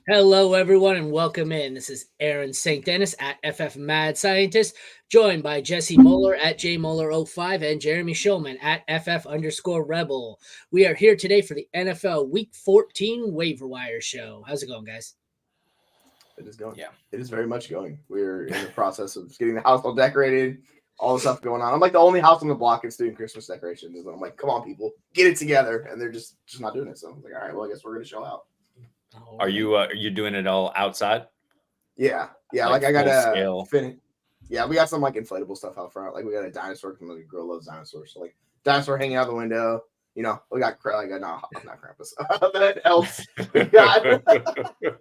Hello, everyone, and welcome in. This is Aaron St. Dennis at FF Mad Scientist, joined by Jesse Moeller at JMoeller05 and Jeremy Shulman at FF_Rebel. We are here today for the NFL Week 14 Waiver Wire Show. How's it going, guys? It is going. Yeah. It is very much going. We're in the process of getting the house all decorated, all the stuff going on. I'm like the only house on the block that's doing Christmas decorations. And I'm like, come on, people, get it together. And they're just not doing it. So I'm like, all right, well, I guess we're going to show out. Are you doing it all outside? Yeah. Like I got to finish. Yeah, we got some like inflatable stuff out front. Like we got a dinosaur because my girl loves dinosaurs. So like dinosaur hanging out the window. You know, we got not Krampus. That else.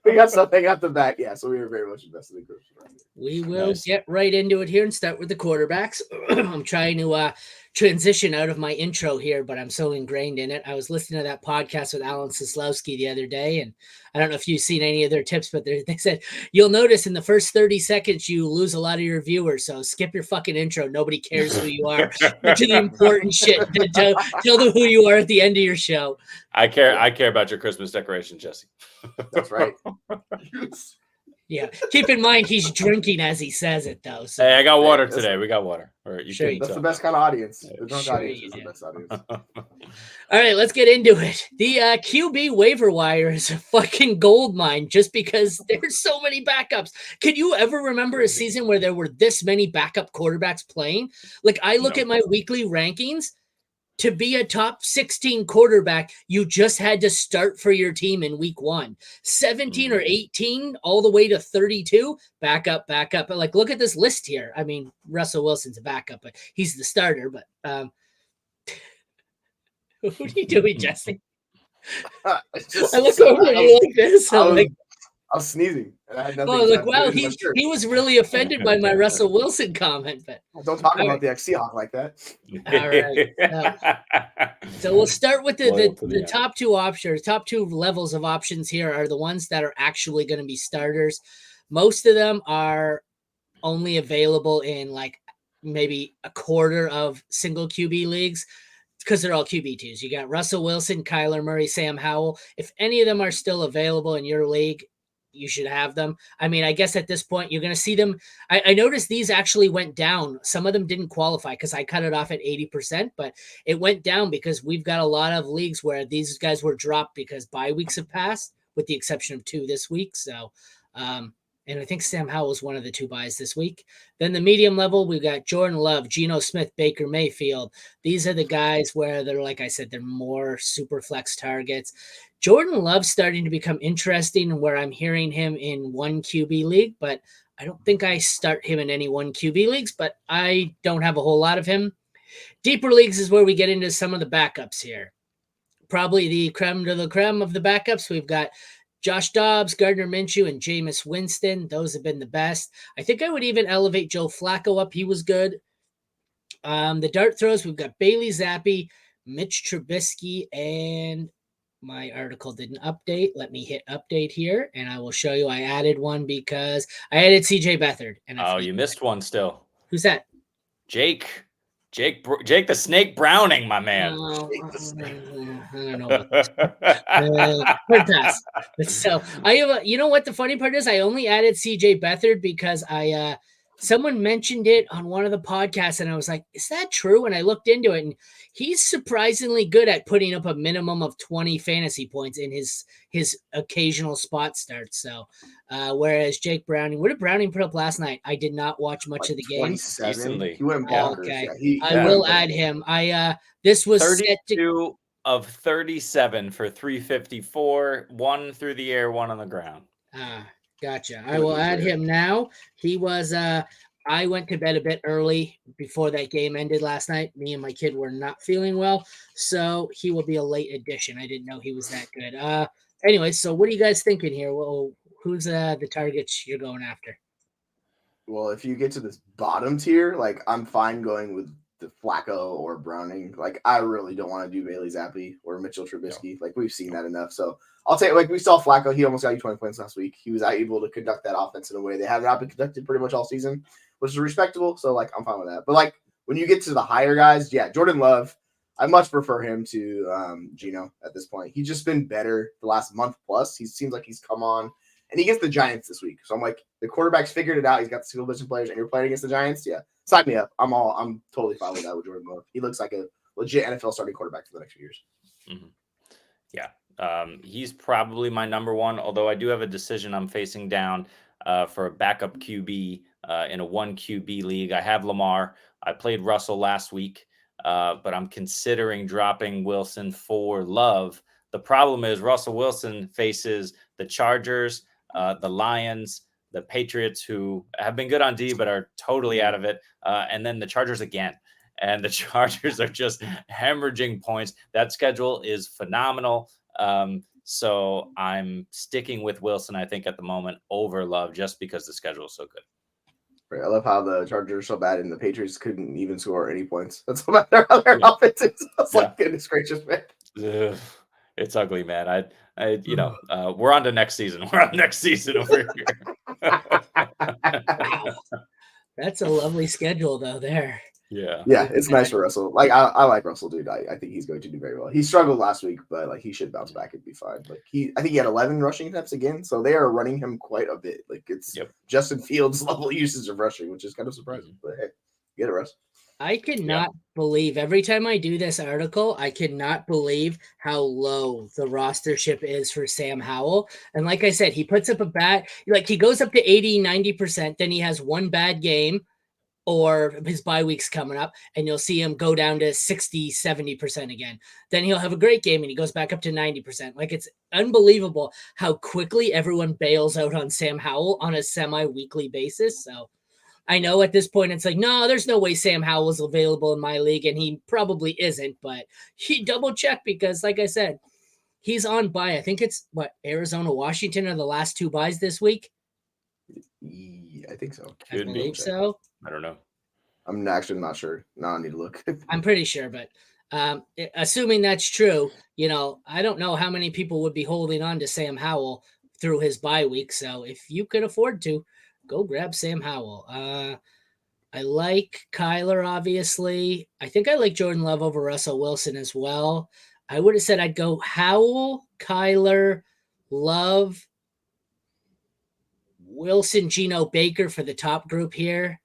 We got something at the back. Yeah, so we were very much invested in Christmas. We will get right into it here and start with the quarterbacks. I'm trying to transition out of my intro here, but I'm so ingrained in it. I was listening to that podcast with Alan Sislowski the other day, and I don't know if you've seen any of their tips, but they said, you'll notice in the first 30 seconds, you lose a lot of your viewers. So skip your fucking intro. Nobody cares who you are. Get to the important shit. Tell them who you are at the end of your show. I care about your Christmas decoration, Jesse. That's right. Yeah. Keep in mind, he's drinking as he says it, though. So. Hey, I got water today. We got water. Or you sure, that's the best kind of audience. The drunk audience is the best audience. All right, let's get into it. The QB waiver wire is a fucking gold mine just because there's so many backups. Can you ever remember a season where there were this many backup quarterbacks playing? Like, I look at my weekly rankings. To be a top 16 quarterback, you just had to start for your team in week 1. 17 or 18, all the way to 32, backup. Like, look at this list here. I mean, Russell Wilson's a backup, but he's the starter. But what are you doing, Jesse? I look over at you like this. I was sneezing. And I had nothing. Oh, like, wow, he was really offended by my Russell Wilson comment. But don't talk about the Seahawk like that. All right. So we'll start with the top two options. Top two levels of options here are the ones that are actually going to be starters. Most of them are only available in like maybe a quarter of single QB leagues because they're all QB2s. You got Russell Wilson, Kyler Murray, Sam Howell. If any of them are still available in your league, you should have them. I mean, I guess at this point, you're going to see them. I noticed these actually went down. Some of them didn't qualify because I cut it off at 80%, but it went down because we've got a lot of leagues where these guys were dropped because bye weeks have passed, with the exception of 2 this week. So, and I think Sam Howell was one of the 2 buys this week. Then the medium level, we've got Jordan Love, Geno Smith, Baker Mayfield. These are the guys where they're, like I said, they're more super flex targets. Jordan Love's starting to become interesting where I'm hearing him in 1 QB league, but I don't think I start him in any 1 QB leagues, but I don't have a whole lot of him. Deeper leagues is where we get into some of the backups here. Probably the creme de la creme of the backups. We've got Josh Dobbs, Gardner Minshew, and Jameis Winston. Those have been the best. I think I would even elevate Joe Flacco up. He was good. The dart throws, we've got Bailey Zappi, Mitch Trubisky, and my article didn't update. Let me hit update here, and I will show you. I added one because I added CJ Beathard. And you missed one still. Who's that? Jake the Snake Browning, my man. I don't know about this. So I have you know what the funny part is? I only added CJ Beathard because someone mentioned it on one of the podcasts, and I was like, is that true? And I looked into it, and he's surprisingly good at putting up a minimum of 20 fantasy points in his occasional spot starts. So, whereas Jake Browning, what did Browning put up last night? I did not watch much of the game. He went bonkers. Okay, yeah, I will add him. This was 32 set to of 37 for 354, 1 through the air, 1 on the ground. Gotcha. I will add him now. He was I went to bed a bit early before that game ended last night. Me and my kid were not feeling well, so he will be a late addition. I didn't know he was that good. Anyway, so what are you guys thinking here? Well, who's the targets you're going after? Well, if you get to this bottom tier, like I'm fine going with the Flacco or Browning. Like I really don't want to do Bailey Zappi or Mitchell Trubisky. Like we've seen that enough. So I'll take, like we saw Flacco. He almost got you 20 points last week. He was able to conduct that offense in a way they have not been conducted pretty much all season, which is respectable. So like I'm fine with that. But like when you get to the higher guys, yeah, Jordan Love, I much prefer him to Geno at this point. He's just been better the last month plus. He seems like he's come on. And he gets the Giants this week. So I'm like, the quarterback's figured it out. He's got the skill position players, and you're playing against the Giants. Yeah, sign me up. I'm totally fine with that with Jordan Love. He looks like a legit NFL starting quarterback for the next few years. Mm-hmm. Yeah. He's probably my number one, although I do have a decision I'm facing down for a backup QB in a 1 QB league. I have Lamar. I played Russell last week, but I'm considering dropping Wilson for Love. The problem is Russell Wilson faces the Chargers, the Lions, the Patriots, who have been good on D, but are totally out of it. And then the Chargers again. And the Chargers are just hemorrhaging points. That schedule is phenomenal. So I'm sticking with Wilson, I think, at the moment over Love, just because the schedule is so good. Right. I love how the Chargers are so bad and the Patriots couldn't even score any points. That's how bad their other offense is. It's like, goodness gracious, man. Ugh, it's ugly, man. We're on to next season. We're on next season over here. Wow. That's a lovely schedule, though, there. Yeah, it's nice for Russell. Like I like Russell, dude. I think he's going to do very well. He struggled last week, but like he should bounce back and be fine. Like I think he had 11 rushing attempts again, so they are running him quite a bit. Like it's Justin Fields level usage of rushing, which is kind of surprising. But hey, get it, Russ. I cannot believe every time I do this article, I cannot believe how low the rostership is for Sam Howell. And like I said, he puts up he goes up to 80, 90%. Then he has one bad game, or his bye week's coming up, and you'll see him go down to 60, 70% again. Then he'll have a great game and he goes back up to 90%. Like, it's unbelievable how quickly everyone bails out on Sam Howell on a semi-weekly basis. So I know at this point it's like, no, there's no way Sam Howell is available in my league, and he probably isn't, but he double check because, like I said, he's on bye. I think it's Arizona, Washington are the last 2 buys this week. I think so. I believe so. I don't know. I'm actually not sure. Now I need to look. I'm pretty sure, but assuming that's true, I don't know how many people would be holding on to Sam Howell through his bye week. So if you could afford to, go grab Sam Howell. I like Kyler, obviously. I think I like Jordan Love over Russell Wilson as well. I would have said I'd go Howell, Kyler, Love, Wilson, Geno, Baker for the top group here.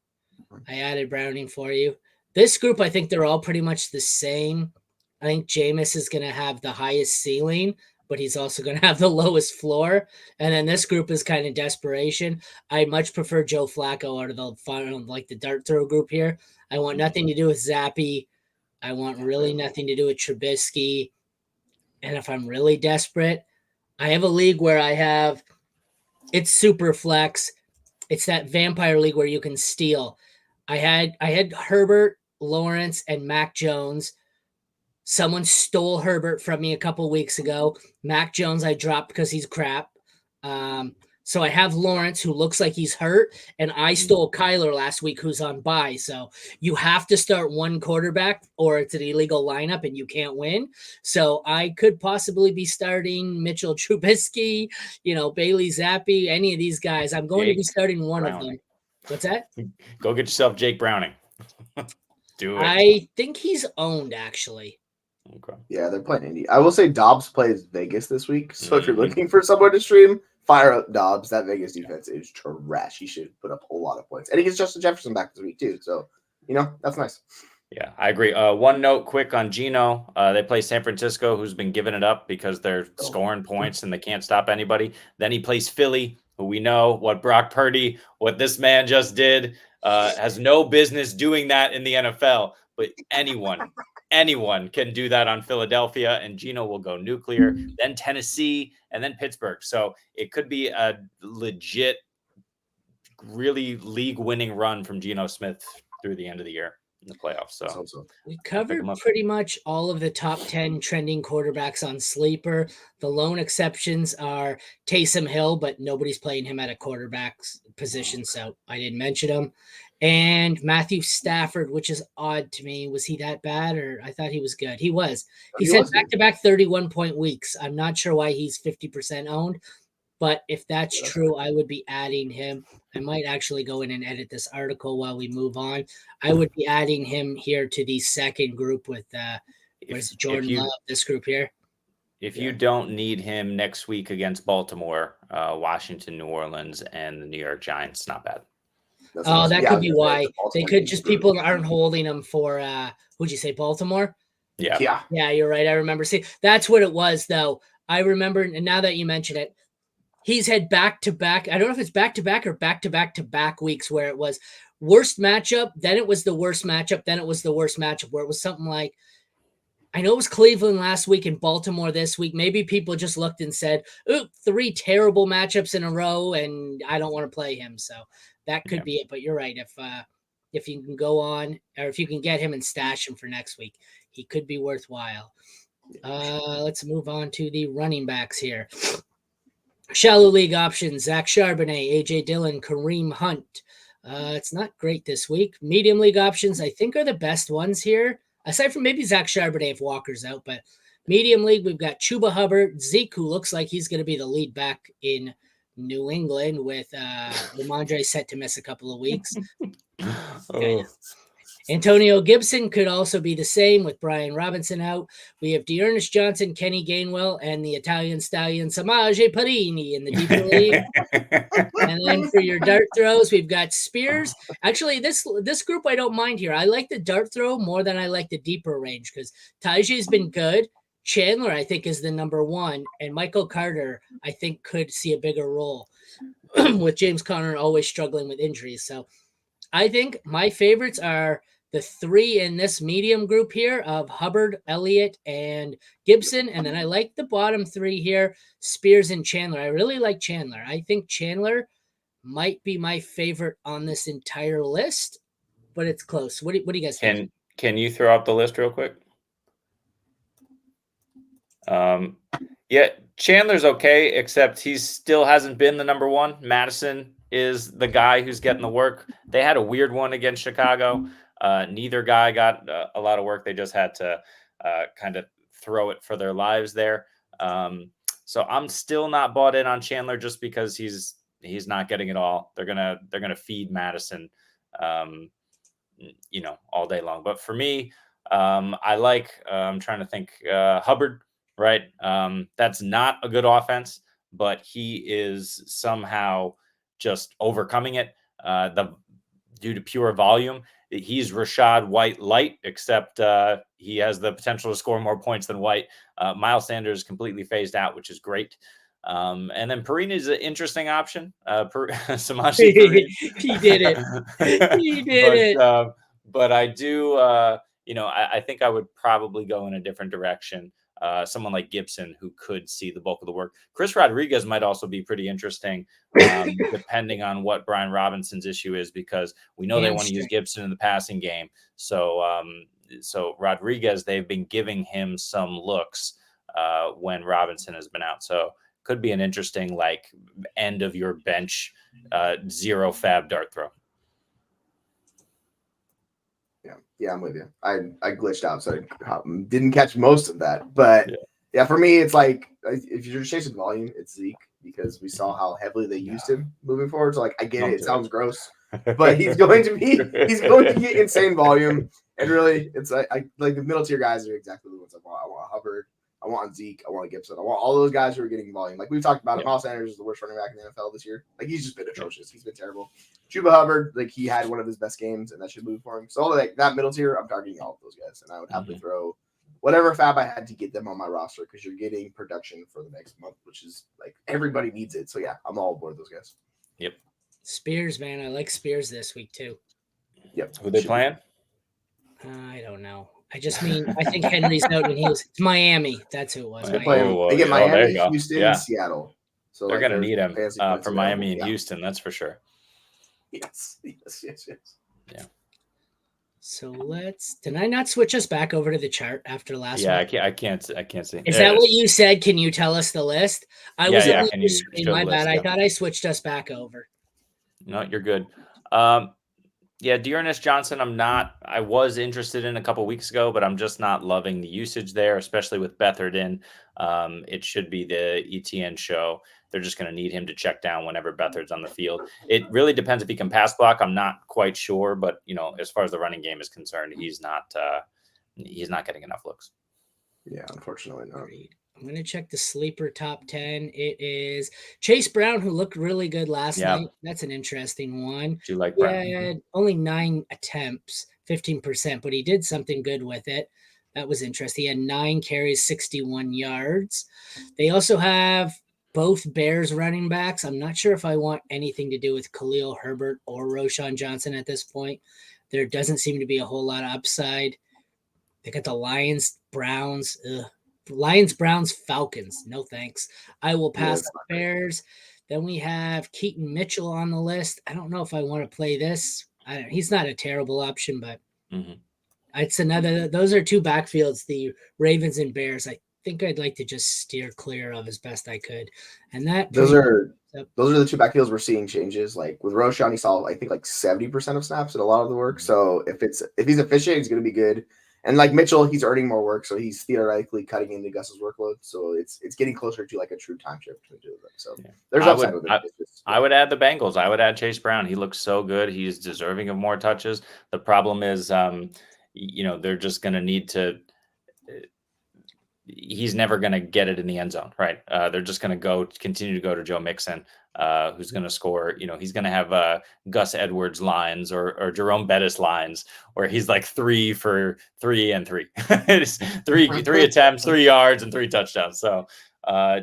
I added Browning for you. This group, I think they're all pretty much the same. I think Jameis is going to have the highest ceiling, but he's also going to have the lowest floor. And then this group is kind of desperation. I much prefer Joe Flacco out of the final, like the dart throw group here. I want nothing to do with Zappy. I want really nothing to do with Trubisky. And if I'm really desperate, I have a league where it's super flex. It's that vampire league where you can steal. I had Herbert, Lawrence, and Mac Jones. Someone stole Herbert from me a couple weeks ago. Mac Jones I dropped because he's crap. So I have Lawrence, who looks like he's hurt, and I stole Kyler last week, who's on bye. So you have to start one quarterback, or it's an illegal lineup, and you can't win. So I could possibly be starting Mitchell Trubisky, Bailey Zappi, any of these guys. I'm going to be starting one of them. What's that? Go get yourself Jake Browning. Do it. I think he's owned, actually. Okay. Yeah, they're playing Indy. I will say Dobbs plays Vegas this week. So if you're looking for someone to stream, fire up Dobbs. That Vegas defense is trash. He should put up a whole lot of points. And he gets Justin Jefferson back this week, too. So, that's nice. Yeah, I agree. One note quick on Geno. They play San Francisco, who's been giving it up because they're scoring points and they can't stop anybody. Then he plays Philly, who we know what what this man just did, has no business doing that in the NFL. But anyone can do that on Philadelphia, and Geno will go nuclear. Then Tennessee, and then Pittsburgh. So it could be a legit, really league-winning run from Geno Smith through the end of the year in the playoffs. So we covered pretty much all of the top 10 trending quarterbacks on Sleeper. The lone exceptions are Taysom Hill, but nobody's playing him at a quarterback's position, so I didn't mention him. And Matthew Stafford, which is odd to me. Was he that bad, or I thought he was good? He was. He said back-to-back 31-point weeks. I'm not sure why he's 50% owned, but if that's true, I would be adding him. I might actually go in and edit this article while we move on. I would be adding him here to the second group with Jordan Love, this group here. If you don't need him next week against Baltimore, Washington, New Orleans, and the New York Giants, not bad. That could be why. They could just, people aren't holding him for, who'd you say, Baltimore? Yeah. Yeah, you're right. I remember seeing, that's what it was, though. I remember, and now that you mention it, he's had back-to-back, I don't know if it's back-to-back or back-to-back-to-back weeks where it was worst matchup, then it was the worst matchup, then it was the worst matchup, where it was something like, I know it was Cleveland last week and Baltimore this week. Maybe people just looked and said, "Ooh, 3 terrible matchups in a row, and I don't want to play him." So that could be it. But you're right. If you can go on, or if you can get him and stash him for next week, he could be worthwhile. Let's move on to the running backs here. Shallow league options: Zach Charbonnet, AJ Dillon, Kareem Hunt. It's not great this week. Medium league options, I think, are the best ones here. Aside from maybe Zach Charbonnet if Walker's out, but medium league, we've got Chuba Hubbard, Zeke, who looks like he's going to be the lead back in New England with Ramondre set to miss a couple of weeks. Antonio Gibson could also be the same with Brian Robinson out. We have Dearness Johnson, Kenny Gainwell, and the Italian stallion Samaje Parini in the deeper league. And then for your dart throws, we've got Spears. Actually, this group I don't mind here. I like the dart throw more than I like the deeper range because Taji's been good. Chandler, I think, is the number 1. And Michael Carter, I think, could see a bigger role with James Conner always struggling with injuries. So I think my favorites are the 3 in this medium group here of Hubbard, Elliott, and Gibson. And then I like the bottom 3 here, Spears and Chandler. I really like Chandler. I think Chandler might be my favorite on this entire list, but it's close. What do you guys think? Can you throw up the list real quick? Yeah, Chandler's okay, except he still hasn't been the number 1. Madison is the guy who's getting the work. They had a weird one against Chicago. Neither guy got a lot of work. They just had to kind of throw it for their lives there. So I'm still not bought in on Chandler just because he's not getting it all. They're gonna feed Madison, all day long. But for me, I like. I'm trying to think. Hubbard, right? That's not a good offense, but he is somehow just overcoming it. Due to pure volume. He's Rashad White light, except he has the potential to score more points than White. Miles Sanders completely phased out, which is great. And then Perine is an interesting option. Samaje Perine. He did it. He did it. But I do, I think I would probably go in a different direction. Someone like Gibson who could see the bulk of the work. Chris Rodriguez might also be pretty interesting, depending on what Brian Robinson's issue is, because we know they want to use Gibson in the passing game. So, so Rodriguez, they've been giving him some looks when Robinson has been out. So could be an interesting end of your bench 0 fab dart throw. Yeah, I'm with you. I glitched out, so I didn't catch most of that. But yeah, for me, it's like if you're chasing volume, it's Zeke because we saw how heavily they used him moving forward. So I get it. It sounds gross, but he's going to get insane volume. And really, it's like the middle tier guys are exactly the ones I want. I want Hubbard. I want Zeke. I want Gibson. I want all those guys who are getting volume. Like we've talked about it. Miles Sanders is the worst running back in the NFL this year. He's just been atrocious. He's been terrible. Chuba Hubbard, he had one of his best games, and that should move for him. So that middle tier, I'm targeting all of those guys, and I would happily throw whatever fab I had to get them on my roster because you're getting production for the next month, which is everybody needs it. So yeah, I'm all aboard those guys. Yep. Spears, man, I like Spears this week too. Yep. Who they playing? I don't know. I just mean I think Henry's out, and it's Miami. That's who it was. They get Miami, Houston, and Seattle. So they're gonna need him for Miami and Houston. That's for sure. Yes. Yeah. So did I not switch us back over to the chart after last week? Yeah, I can't see. Is that what you said? Can you tell us the list? I was on the screen, my bad. I thought I switched us back over. No, you're good. Yeah, Dearness Johnson, I was interested in a couple weeks ago, but I'm just not loving the usage there, especially with Beathard in. It should be the ETN show. They're just going to need him to check down whenever Beathard's on the field. It really depends if he can pass block. I'm not quite sure, but as far as the running game is concerned, he's not getting enough looks. Yeah, unfortunately not. I'm going to check the sleeper top 10. It is Chase Brown, who looked really good last night. That's an interesting one. Do you like Brown? Yeah, only 9 attempts, 15%, but he did something good with it. That was interesting. He had 9 carries, 61 yards. They also have both Bears running backs. I'm not sure if I want anything to do with Khalil Herbert or Roschon Johnson at this point. There doesn't seem to be a whole lot of upside. They got the Lions, Browns. Lions, Browns, Falcons. No thanks. I will pass the Bears. Then we have Keaton Mitchell on the list. I don't know if I want to play this. He's not a terrible option, but it's another. Those are 2 backfields, the Ravens and Bears. I think I'd like to just steer clear of as best I could. And that those are the 2 backfields we're seeing changes. Like with Roschon, he saw I think like 70% of snaps in a lot of the work. So if he's efficient, he's going to be good. And like Mitchell, he's earning more work, so he's theoretically cutting into Gus's workload. So it's getting closer to like a true time shift between 2 of them. So there's upside with it. I would add the Bengals. I would add Chase Brown. He looks so good. He's deserving of more touches. The problem is, they're just going to need to. He's never going to get it in the end zone, right? They're just going to continue to go to Joe Mixon, who's going to score. He's going to have Gus Edwards lines or Jerome Bettis lines where he's like 3 for 3 and 3. It's three attempts, 3 yards, and 3 touchdowns. So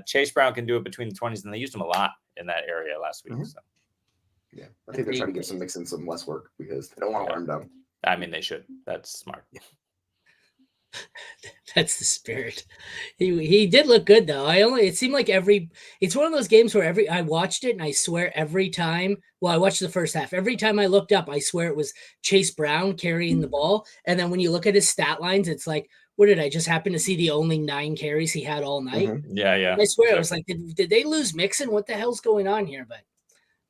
Chase Brown can do it between the 20s, and they used him a lot in that area last week. So. Yeah, I think they're trying to give Mixon some less work because they don't want to wear him down. I mean, they should. That's smart. That's the spirit. He did look good though. It seemed like it's one of those games where I watched it and I swear every time, I watched the first half. Every time I looked up, I swear it was Chase Brown carrying the ball. And then when you look at his stat lines, it's like, what did I just happen to see the only 9 carries he had all night? Yeah. And I swear, I was like, did they lose Mixon? What the hell's going on here? But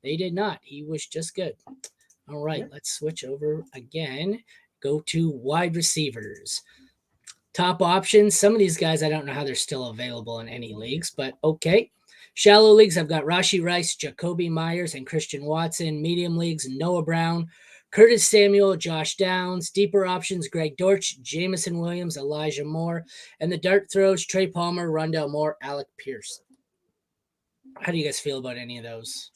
they did not. He was just good. All right, let's switch over again. Go to wide receivers. Top options. Some of these guys, I don't know how they're still available in any leagues, but okay. Shallow leagues, I've got Rashee Rice, Jacoby Myers, and Christian Watson. Medium leagues, Noah Brown, Curtis Samuel, Josh Downs. Deeper options, Greg Dortch, Jamison Williams, Elijah Moore. And the dart throws, Trey Palmer, Rondell Moore, Alec Pierce. How do you guys feel about any of those?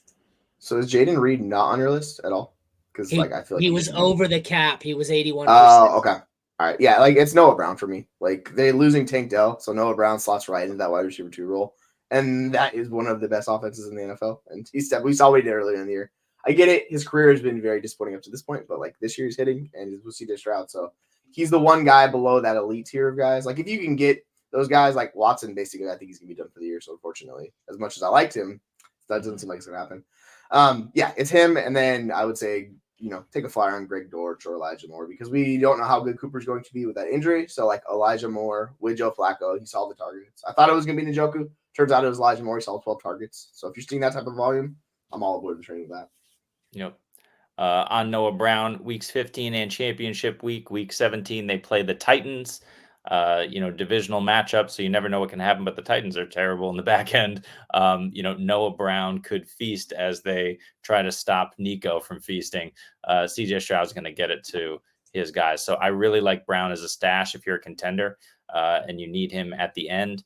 So is Jaden Reed not on your list at all? Because I feel like he was over the cap. He was 81%. Oh, okay. All right. Yeah, like it's Noah Brown for me. Like they're losing Tank Dell, so Noah Brown slots right into that wide receiver 2 role. And that is one of the best offenses in the NFL. And we saw what he did earlier in the year. I get it. His career has been very disappointing up to this point, but like this year he's hitting and he's with CJ Stroud. So he's the one guy below that elite tier of guys. Like if you can get those guys like Watson, basically, I think he's gonna be done for the year. So unfortunately, as much as I liked him, that doesn't seem like it's gonna happen. Yeah, it's him. And then I would say, take a flyer on Greg Dortch or Elijah Moore because we don't know how good Cooper's going to be with that injury. So like Elijah Moore with Joe Flacco, he saw the targets. I thought it was going to be Njoku. Turns out it was Elijah Moore. He saw 12 targets. So if you're seeing that type of volume, I'm all aboard the train with that. Yep. On Noah Brown, weeks 15 and championship week 17, they play the Titans. Divisional matchup, so you never know what can happen, but the Titans are terrible in the back end. Noah Brown could feast as they try to stop Nico from feasting. CJ Stroud's going to get it to his guys. So I really like Brown as a stash if you're a contender and you need him at the end.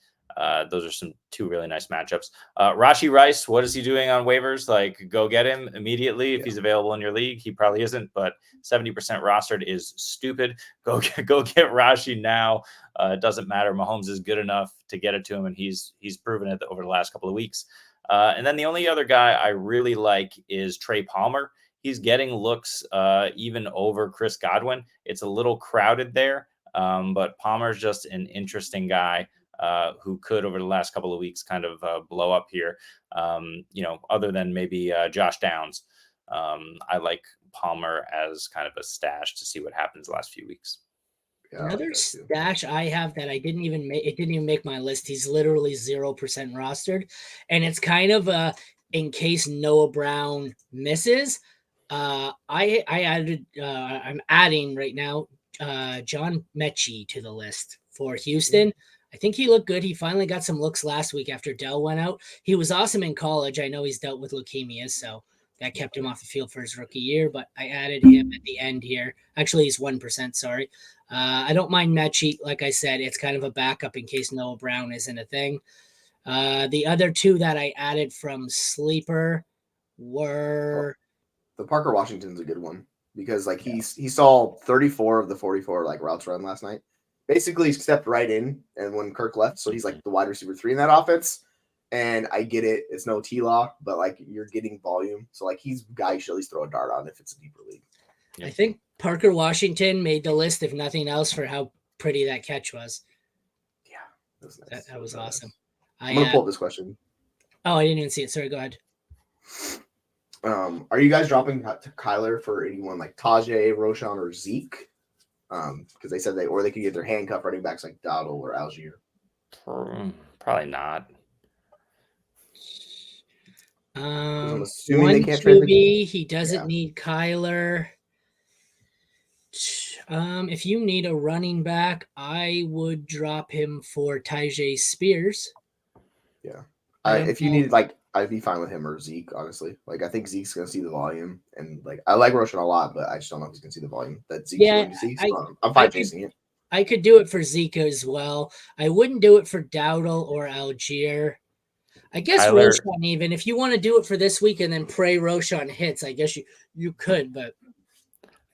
Those are 2 really nice matchups. Rashee Rice, what is he doing on waivers? Like, go get him immediately if he's available in your league. He probably isn't, but 70% rostered is stupid. Go get Rashee now. It doesn't matter. Mahomes is good enough to get it to him, and he's proven it over the last couple of weeks. And then the only other guy I really like is Trey Palmer. He's getting looks even over Chris Godwin. It's a little crowded there, but Palmer's just an interesting guy. Who could over the last couple of weeks kind of blow up here, other than maybe Josh Downs. I like Palmer as kind of a stash to see what happens the last few weeks. Yeah, another stash I have that it didn't even make my list. He's literally 0% rostered. And it's kind of in case Noah Brown misses. I'm adding right now John Mechie to the list for Houston. I think he looked good. He finally got some looks last week after Dell went out. He was awesome in college. I know he's dealt with leukemia, so That kept him off the field for his rookie year, but I added him at the end here. Actually, he's 1%, sorry. I don't mind Mechie. Like I said, it's kind of a backup in case Noah Brown isn't a thing. The other two that I added from Sleeper were... The Parker Washington's a good one because like he saw 34 of the 44 like routes run last night. Basically, he stepped right in, and when Kirk left, so he's like the wide receiver 3 in that offense. And I get it. It's no T-Law, but, like, you're getting volume. So, like, he's a guy you should at least throw a dart on if it's a deeper league. I think Parker Washington made the list, if nothing else, for how pretty that catch was. Yeah, that was nice. That was awesome. I'm going to pull up this question. Oh, I didn't even see it. Sorry, go ahead. Are you guys dropping to Kyler for anyone like Tajay, Roshan, or Zeke? Because they said they could get their handcuff running backs like Dowdle or Algier. Probably not. I'm assuming one they can't QB, he doesn't need Kyler. If you need a running back, I would drop him for Tajay Spears. Yeah. If you need, like, I'd be fine with him or Zeke, honestly. Like, I think Zeke's going to see the volume. And, like, I like Roshan a lot, but I just don't know if he's going to see the volume that Zeke's going to see. So I'm fine chasing it. I could do it for Zeke as well. I wouldn't do it for Dowdle or Algier. I guess Kyler, Roshan even. If you want to do it for this week and then pray Roshan hits, I guess you could. But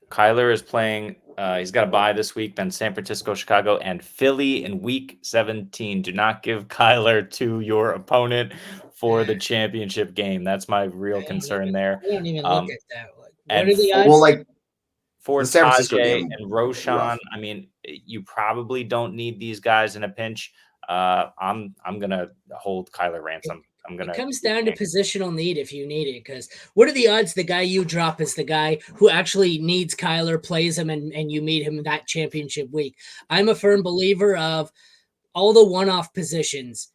Kyler is playing. He's got a bye this week. Then San Francisco, Chicago, and Philly in Week 17. Do not give Kyler to your opponent for the championship game. That's my real concern there. I don't even look at that. What are the odds? Well, like for Tajay and Roshan, I mean, you probably don't need these guys in a pinch. I'm gonna hold Kyler ransom. It comes down to positional need if you need it, because what are the odds the guy you drop is the guy who actually needs Kyler, plays him, and you meet him that championship week? I'm a firm believer of all the one-off positions,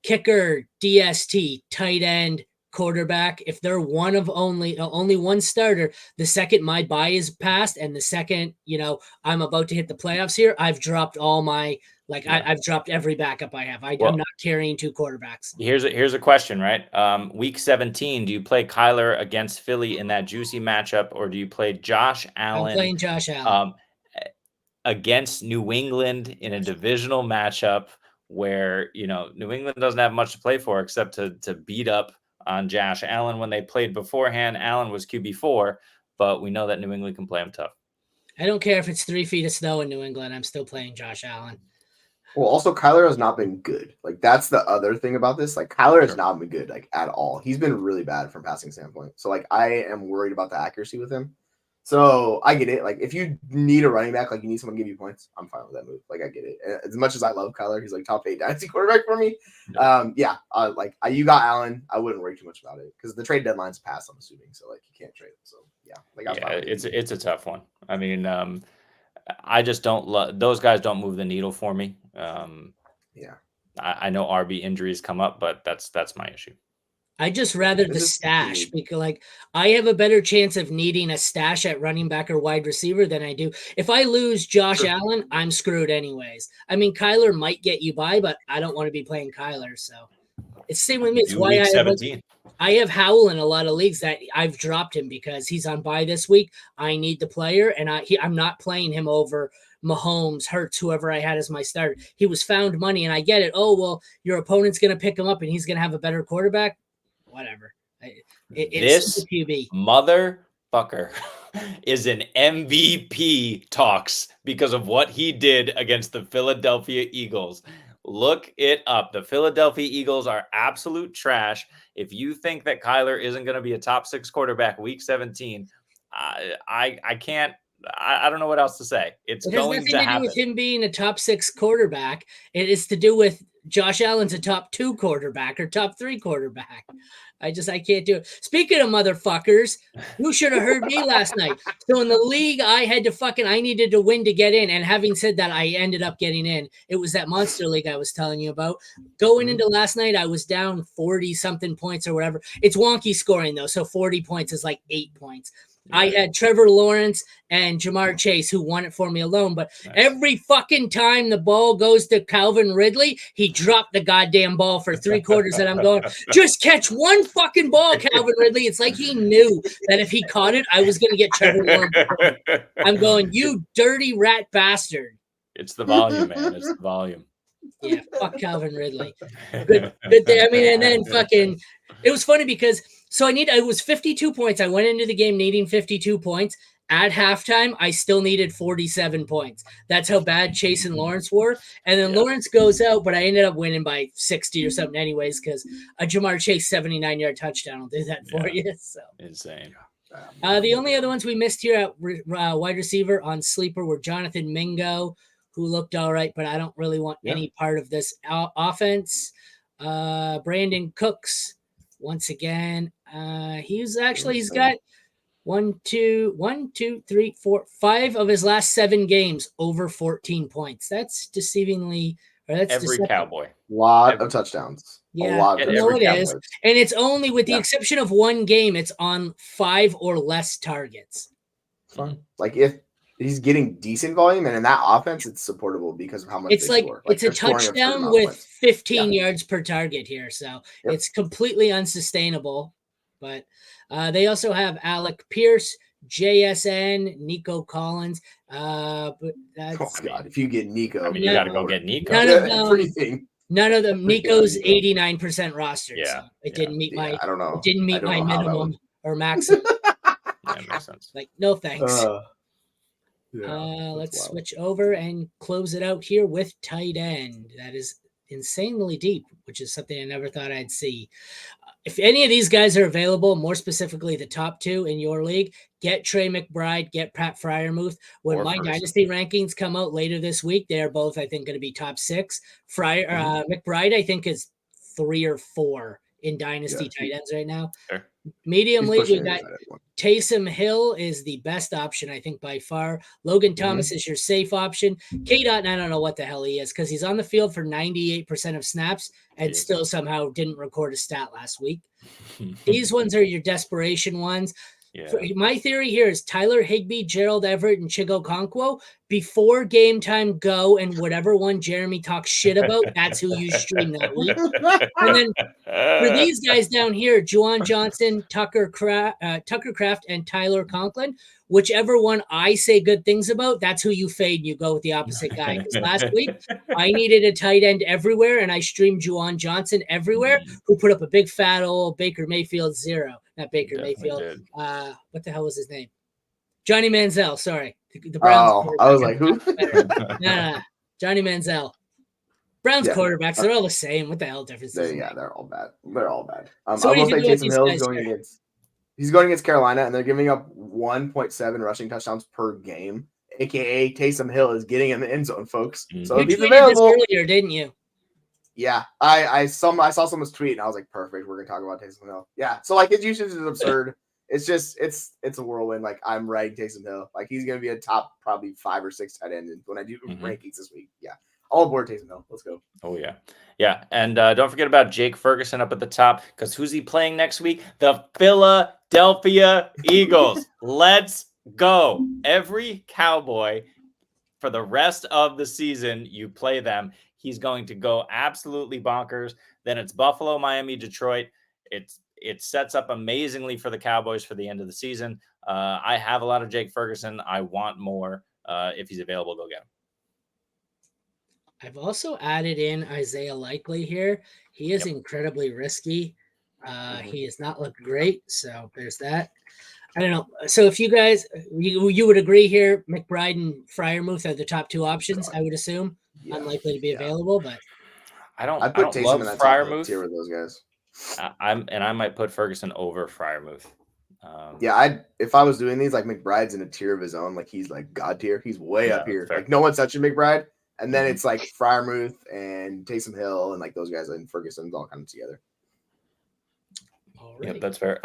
kicker, DST, tight end, quarterback. If they're one of only one starter, the second my buy is passed and the second, I'm about to hit the playoffs here, I've dropped all my I've dropped every backup I have. I'm not carrying 2 quarterbacks. Here's a question, right? Week 17, do you play Kyler against Philly in that juicy matchup, or do you play Josh Allen? I'm playing Josh Allen against New England in a divisional matchup where New England doesn't have much to play for except to beat up on Josh Allen. When they played beforehand, Allen was QB4, but we know that New England can play him tough. I don't care if it's 3 feet of snow in New England. I'm still playing Josh Allen. Well, also Kyler has not been good. Like, that's the other thing about this. Like, Kyler has not been good, like, at all. He's been really bad from passing standpoint. So, like, I am worried about the accuracy with him. So I get it. Like, if you need a running back, like you need someone to give you points, I'm fine with that move. Like, I get it. And as much as I love Kyler, he's like top 8 dynasty quarterback for me. You got Allen. I wouldn't worry too much about it because the trade deadline's passed, I'm assuming. So like, you can't trade it. So it's a tough one. I mean, I just don't love those guys. Don't move the needle for me. I know RB injuries come up, but that's my issue. I just rather the stash because, like, I have a better chance of needing a stash at running back or wide receiver than I do. If I lose Josh Allen, I'm screwed anyways. I mean, Kyler might get you by, but I don't want to be playing Kyler. So it's the same with me. It's why I have Howell in a lot of leagues that I've dropped him because he's on bye this week. I need the player, and I'm not playing him over Mahomes, Hurts, whoever I had as my starter. He was found money, and I get it. Oh, well, your opponent's going to pick him up, and he's going to have a better quarterback. Whatever. This motherfucker is an MVP talks because of what he did against the Philadelphia Eagles. Look it up. The Philadelphia Eagles are absolute trash. If you think that Kyler isn't going to be a top 6 quarterback week 17, I can't. I don't know what else to say. It has nothing to happen. Do with him being a top 6 quarterback. It is to do with Josh Allen's a top 2 quarterback or top 3 quarterback. I can't do it. Speaking of motherfuckers, you should have heard me last night. So in the league, I needed to win to get in. And having said that, I ended up getting in. It was that monster league I was telling you about. Going into last night, I was down 40 something points or whatever. It's wonky scoring though. So 40 points is like 8 points. I had Trevor Lawrence and Jamar Chase, who won it for me alone. But every fucking time the ball goes to Calvin Ridley, he dropped the goddamn ball for 3 quarters. And I'm going, just catch one fucking ball, Calvin Ridley. It's like he knew that if he caught it, I was going to get Trevor Lawrence. I'm going, you dirty rat bastard. It's the volume, man. It's the volume. Yeah, fuck Calvin Ridley. Good day. I mean, and then fucking, it was funny because it was 52 points. I went into the game needing 52 points. At halftime, I still needed 47 points. That's how bad Chase and Lawrence were. And then Lawrence goes out, but I ended up winning by 60 or something anyways, because a Jamar Chase 79-yard touchdown will do that for you. So insane. The only other ones we missed here at wide receiver on sleeper were Jonathan Mingo, who looked all right, but I don't really want any part of this offense. Brandon Cooks, once again, he's got 5 of his last 7 games over 14 points. That's deceivingly, or that's every deceptive. Cowboy. Lot of touchdowns. Yeah, a lot of no, it is, and it's only with the exception of one game, it's on 5 or less targets. Fun. Like if he's getting decent volume, and in that offense, it's supportable because of how much it's they like score. it's a touchdown with 15 yards per target here, so it's completely unsustainable. But they also have Alec Pierce, JSN, Nico Collins. But that's, oh God, if you get Nico, I mean, you got to go get Nico. None of them. Nico's 89% rostered. Yeah, so it didn't meet my. I don't know. It didn't meet my minimum or maximum. That makes sense. Like, no thanks. Let's switch over and close it out here with tight end. That is insanely deep, which is something I never thought I'd see. If any of these guys are available, more specifically the top 2 in your league, get Trey McBride, get Pat Freiermuth. When my dynasty rankings come out later this week, they're both, I think, going to be top 6. McBride, I think, is 3 or 4 in dynasty tight ends right now. Sure. Medium league, we got Taysom Hill is the best option, I think, by far. Logan Thomas is your safe option. K-Dot, I don't know what the hell he is because he's on the field for 98% of snaps and still somehow didn't record a stat last week. These ones are your desperation ones. Yeah. My theory here is Tyler Higbee, Gerald Everett, and Chigo Okonkwo. Before game time, go and whatever one Jeremy talks shit about, that's who you stream that week. And then for these guys down here, Juwan Johnson, Tucker Kraft, and Tyler Conklin, whichever one I say good things about, that's who you fade and you go with the opposite guy. Because last week, I needed a tight end everywhere, and I streamed Juwan Johnson everywhere, who put up a big fat old Baker Mayfield 0. Not Baker Mayfield. What the hell was his name? Johnny Manziel. Sorry. The Browns. I was like, who? Nah, Johnny Manziel. Browns quarterbacks, they're all the same. What the hell difference is it? They're all bad. They're all bad. So I will say Taysom Hill is going against. He's going against Carolina, and they're giving up 1.7 rushing touchdowns per game. AKA Taysom Hill is getting in the end zone, folks. So you tweeted this earlier, didn't you? Yeah, I saw someone's tweet, and I was like, perfect. We're gonna talk about Taysom Hill. Yeah, so like his usage is absurd. It's just it's a whirlwind. Like I'm riding Taysom Hill. Like he's gonna be a top probably 5 or 6 tight end when I do rankings this week. Yeah, all aboard Taysom Hill. Let's go. Oh yeah. And don't forget about Jake Ferguson up at the top because who's he playing next week? The Philadelphia Eagles. Let's go. Every Cowboy for the rest of the season, you play them. He's going to go absolutely bonkers. Then it's Buffalo, Miami, Detroit. It sets up amazingly for the Cowboys for the end of the season. I have a lot of Jake Ferguson. I want more. If he's available, go get him. I've also added in Isaiah Likely here. He is incredibly risky. He has not looked great, so there's that. I don't know. So if you guys, you would agree here, McBride and Freiermuth are the top 2 options, I would assume. Unlikely to be available, but I don't love Freiermuth tier with those guys. I might put Ferguson over Freiermuth. If I was doing these, like McBride's in a tier of his own, like he's like God tier. He's way up here. Like no one's touching McBride. And then it's like Freiermuth and Taysom Hill and like those guys and Ferguson's all kind of together. Yeah, that's fair.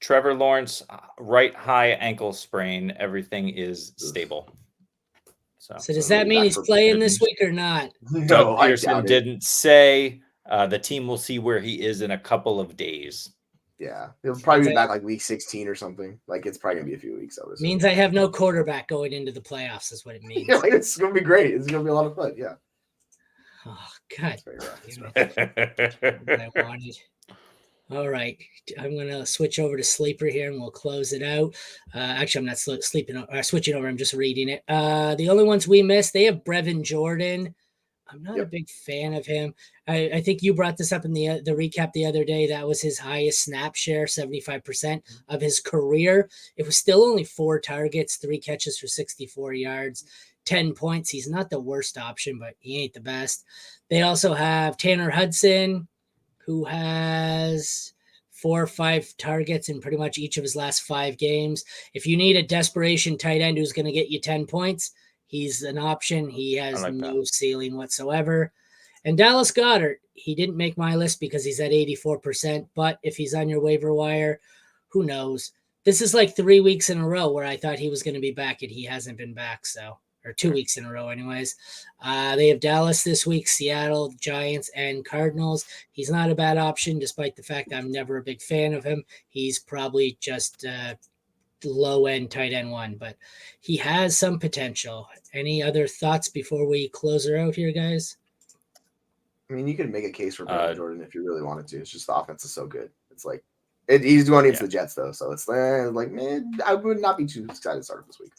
Trevor Lawrence, right high ankle sprain. Everything is stable. So does that mean he's playing this week or not? Doug Peterson didn't say. The team will see where he is in a couple of days. Yeah, he'll probably be back like week 16 or something. Like it's probably gonna be a few weeks. Means I have no quarterback going into the playoffs, is what it means. Yeah, like, it's gonna be great. It's gonna be a lot of fun. Yeah. Oh God. I wanted. All right, I'm gonna switch over to sleeper here, and we'll close it out. Actually, I'm not switching over. I'm just reading it. The only ones we missed, they have Brevin Jordan. I'm not a big fan of him. I think you brought this up in the recap the other day. That was his highest snap share, 75% of his career. It was still only 4 targets, 3 catches for 64 yards, 10 points. He's not the worst option, but he ain't the best. They also have Tanner Hudson, who has 4 or 5 targets in pretty much each of his last 5 games. If you need a desperation tight end who's going to get you 10 points, he's an option. He has no ceiling whatsoever. And Dallas Goedert, he didn't make my list because he's at 84%, but if he's on your waiver wire, who knows? This is like 3 weeks in a row where I thought he was going to be back, and he hasn't been back, or 2 weeks in a row anyways. They have Dallas this week, Seattle, Giants, and Cardinals. He's not a bad option, despite the fact that I'm never a big fan of him. He's probably just low-end tight end 1, but he has some potential. Any other thoughts before we close her out here, guys? I mean, you could make a case for Brevin Jordan if you really wanted to. It's just the offense is so good. It's like he's going against the Jets though, so it's like, man, I would not be too excited to start this week.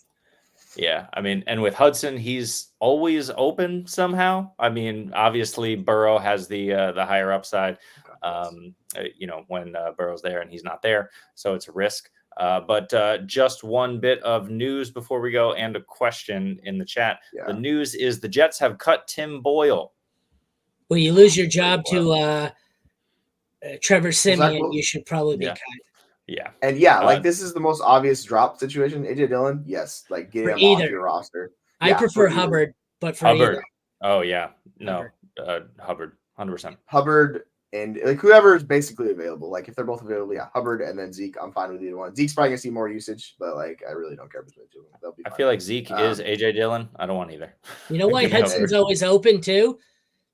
Yeah, I mean, and with Hudson, he's always open somehow. I mean, obviously Burrow has the higher upside. When Burrow's there and he's not there, so it's a risk. But just one bit of news before we go, and a question in the chat. Yeah. The news is the Jets have cut Tim Boyle. Well, you lose your job to Trevor Siemian, you should probably be cut. Yeah. And this is the most obvious drop situation. AJ Dillon, yes, like get him off your roster. I prefer Hubbard, but for Hubbard. Either. Oh yeah, no, Hubbard, 100%. Hubbard and like whoever is basically available. Like if they're both available, Hubbard and then Zeke. I'm fine with either one. Zeke's probably gonna see more usage, but like I really don't care between the two of them. They'll be fine. I feel like Zeke is AJ Dillon. I don't want either. You know why Hudson's always open too?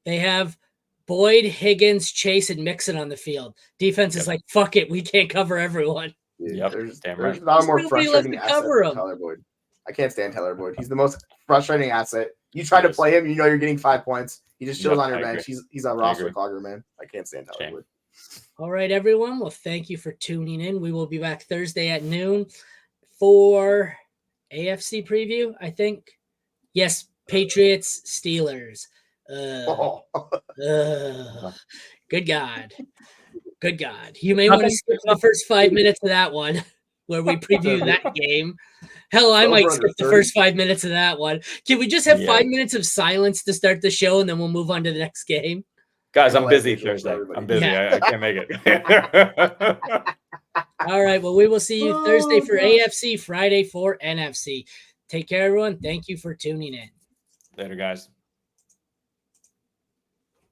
They have Boyd, Higgins, Chase, and Mixon on the field. Defense is like, fuck it, we can't cover everyone. Yep, there's not a more frustrating asset than Tyler Boyd. I can't stand Tyler Boyd. He's the most frustrating asset. You try to play him, you're getting 5 points. He just chills on your bench. He's a roster clogger, man. I can't stand Tyler Boyd. All right, everyone. Well, thank you for tuning in. We will be back Thursday at noon for AFC preview, I think. Yes, Patriots, Steelers. Good God. Good God. You may want to skip the first 5 minutes of that one where we preview that game. Hell, I might skip the first 5 minutes of that one. Can we just have 5 minutes of silence to start the show, and then we'll move on to the next game? Guys, I'm busy Thursday. I'm busy. I can't make it. All right. Well, we will see you Thursday for AFC, Friday for NFC. Take care, everyone. Thank you for tuning in. Later, guys.